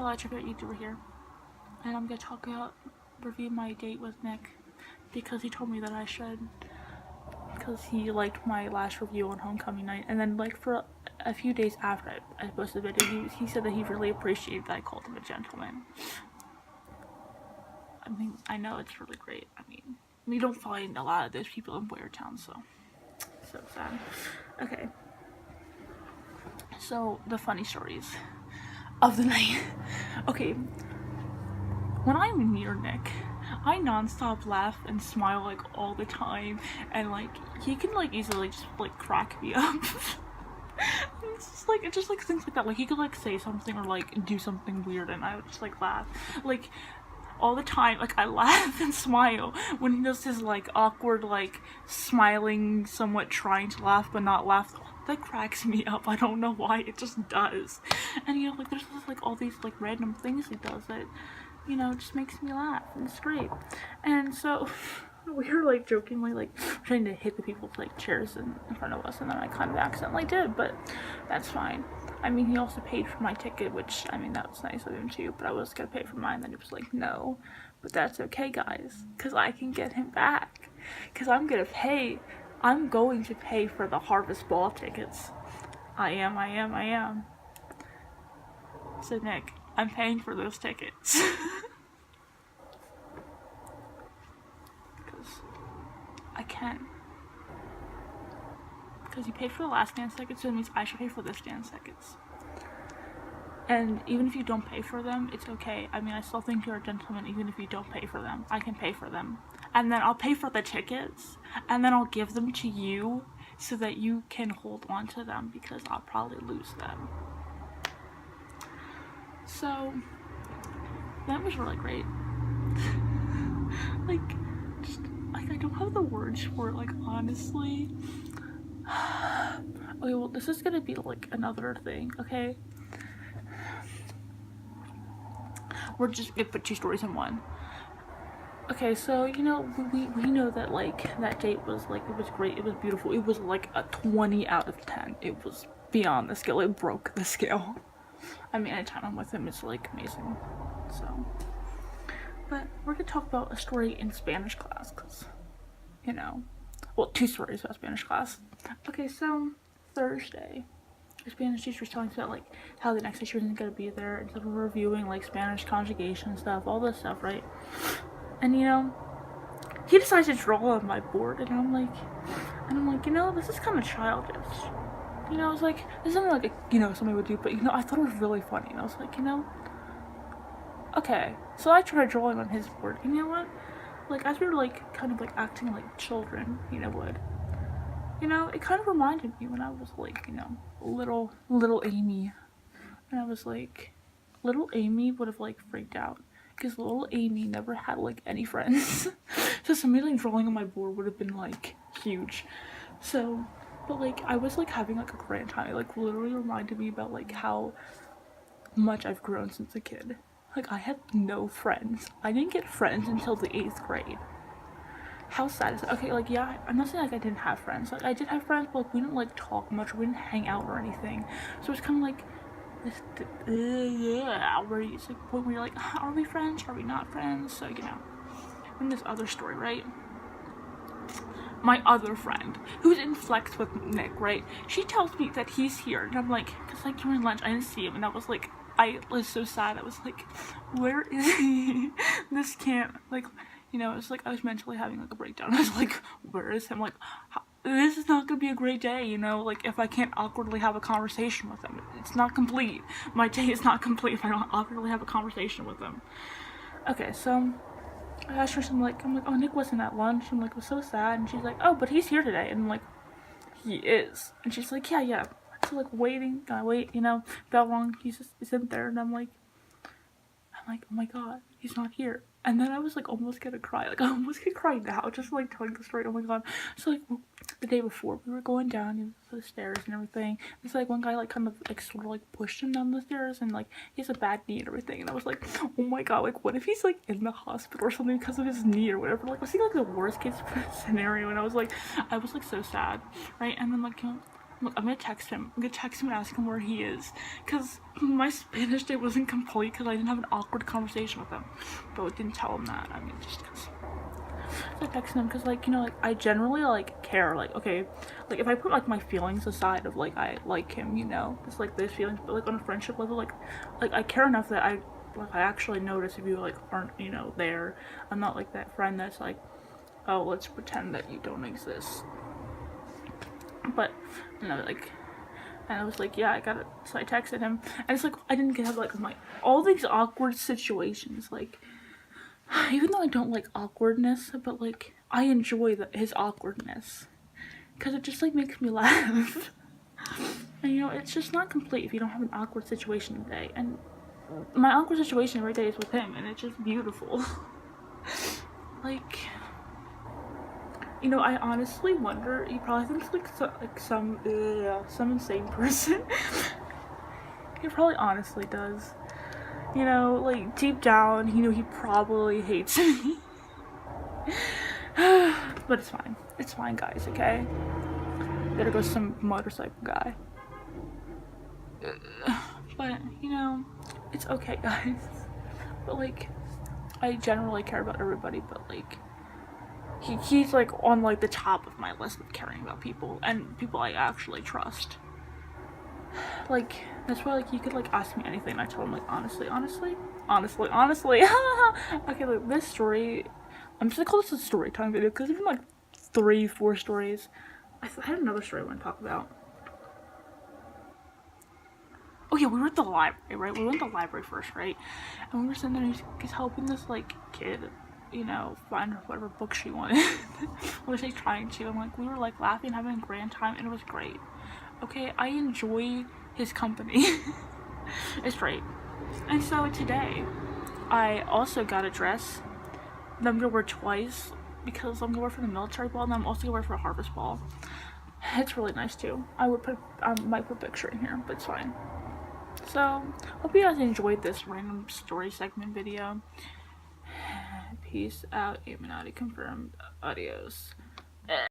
Hello, Tribute YouTuber here, and I'm gonna review my date with Nick, because he told me that I should, because he liked my last review on homecoming night, and then like for a few days after I posted the video, he said that he really appreciated that I called him a gentleman. I mean, I know it's really great. I mean, we don't find a lot of those people in Boyertown, so sad. Okay, so the funny stories of the night. Okay, when I'm near Nick, I nonstop laugh and smile like all the time, and like he can like easily just like crack me up. It's just like things like that. Like he could like say something or like do something weird, and I would just like laugh like all the time. Like I laugh and smile when he does his like awkward like smiling, somewhat trying to laugh but not laugh. That cracks me up. I don't know why, it just does. And you know, like there's just like all these like random things he does that, you know, just makes me laugh, and it's great. And so we were like jokingly like trying to hit the people's like chairs in front of us, and then I kind of accidentally did, but that's fine. I mean, he also paid for my ticket, which, I mean, that was nice of him too, but I was gonna pay for mine, then he was like, no. But that's okay, guys, because I can get him back, because I'm going to pay for the Harvest Ball tickets. I am. So Nick, I'm paying for those tickets. Because I can. Because you paid for the last dance tickets, so it means I should pay for this dance tickets. And even if you don't pay for them, it's okay. I mean, I still think you're a gentleman even if you don't pay for them. I can pay for them. And then I'll pay for the tickets, and then I'll give them to you so that you can hold on to them, because I'll probably lose them. So, that was really great. Like, just, like, I don't have the words for it, like, honestly. Okay, well, this is gonna be, like, another thing, okay? We're just gonna put two stories in one. Okay, so, you know, we know that, like, that date was, like, it was great, it was beautiful, it was, like, a 20 out of 10. It was beyond the scale, it broke the scale. I mean, anytime I'm with him, it's, like, amazing, so. But we're gonna talk about a story in Spanish class, because, you know, well, two stories about Spanish class. Okay, so, Thursday, the Spanish teacher was telling us about, like, how the next teacher isn't gonna be there, and so we're reviewing, like, Spanish conjugation stuff, all this stuff, right? And, you know, he decides to draw on my board, and I'm like, you know, this is kind of childish. You know, I was like, this is something like, you know, somebody would do, but, you know, I thought it was really funny, and I was like, you know, okay. So I tried drawing on his board, and you know what? Like, as we were, like, kind of, like, acting like children, you know, would. You know, it kind of reminded me when I was, like, you know, little Amy. And I was like, little Amy would have, like, freaked out. Because little Amy never had, like, any friends. So somebody, like, drawing on my board would have been, like, huge. So, but, like, I was, like, having, like, a great time. It, like, literally reminded me about, like, how much I've grown since a kid. Like, I had no friends. I didn't get friends until the 8th grade. How sad is that? Okay, like, yeah, I'm not saying, like, I didn't have friends. Like, I did have friends, but, like, we didn't, like, talk much. We didn't hang out or anything. So it's kind of, like, where it's like a point where you're like, are we friends? Are we not friends? So, you know. And this other story, right? My other friend, who's in flex with Nick, right? She tells me that he's here, and I'm like, because like during lunch, I didn't see him, and I was like, I was so sad. I was like, where is he? This can't, like, you know, it's like I was mentally having like a breakdown. I was like, where is him? Like, this is not gonna be a great day, you know? Like, if I can't awkwardly have a conversation with him, it's not complete. My day is not complete if I don't awkwardly have a conversation with him. Okay, so I asked her something like, I'm like, oh, Nick wasn't at lunch. I'm like, it was so sad. And she's like, oh, but he's here today. And I'm like, he is. And she's like, yeah. So like waiting, I wait, you know, bell rung, he's just isn't there. And I'm like, oh my god, he's not here. And then I was like almost gonna cry. Like, I almost could cry now, just like telling the story. Oh my god. So like the day before, we were going down, you know, the stairs and everything. It's like one guy like kind of like sort of like pushed him down the stairs, and like he has a bad knee and everything. And I was like, oh my god, like what if he's like in the hospital or something because of his knee or whatever? Like, was he like the worst case scenario? And I was like so sad, right? And then like, you know, Look, I'm gonna text him. I'm gonna text him and ask him where he is. Because my Spanish day wasn't complete because I didn't have an awkward conversation with him. But I didn't tell him that. I mean, just because. So I texted him because, like, you know, like, I generally, like, care. Like, okay, like, if I put, like, my feelings aside of, like, I like him, you know, just, like, those feelings. But, like, on a friendship level, like, I care enough that I actually notice if you, like, aren't, you know, there. I'm not, like, that friend that's, like, oh, let's pretend that you don't exist. But, you know, like, and I was like, yeah, I got it. So I texted him, and it's like, I didn't get, like, all these awkward situations, like, even though I don't like awkwardness, but, like, I enjoy his awkwardness, because it just, like, makes me laugh. And, you know, it's just not complete if you don't have an awkward situation today, and my awkward situation every day is with him, and it's just beautiful. Like, you know, I honestly wonder, he probably thinks like some insane person. He probably honestly does. You know, like, deep down, you know, he probably hates me. But it's fine. It's fine, guys, okay? There goes some motorcycle guy. But, you know, it's okay, guys. But, like, I generally care about everybody, but, like, he's like on like the top of my list of caring about people and people I actually trust. Like, that's why, like, you could, like, ask me anything and I tell him, like, honestly. Okay, like, this story, I'm just gonna call this a story time video because there's been like 3-4 stories. I had another story I want to talk about. Oh yeah, we were at the library, right? We went to the library first, right? And we were sitting there and he's helping this, like, kid, you know, find whatever book she wanted. Or was she trying to? I'm like, we were, like, laughing, having a grand time, and it was great. Okay, I enjoy his company. It's great. And so today, I also got a dress that I'm gonna wear twice because I'm gonna wear for the military ball and I'm also gonna wear for a harvest ball. It's really nice too. I might put a picture in here, but it's fine. So, hope you guys enjoyed this random story segment video. Peace out, Illuminati confirmed. Adios.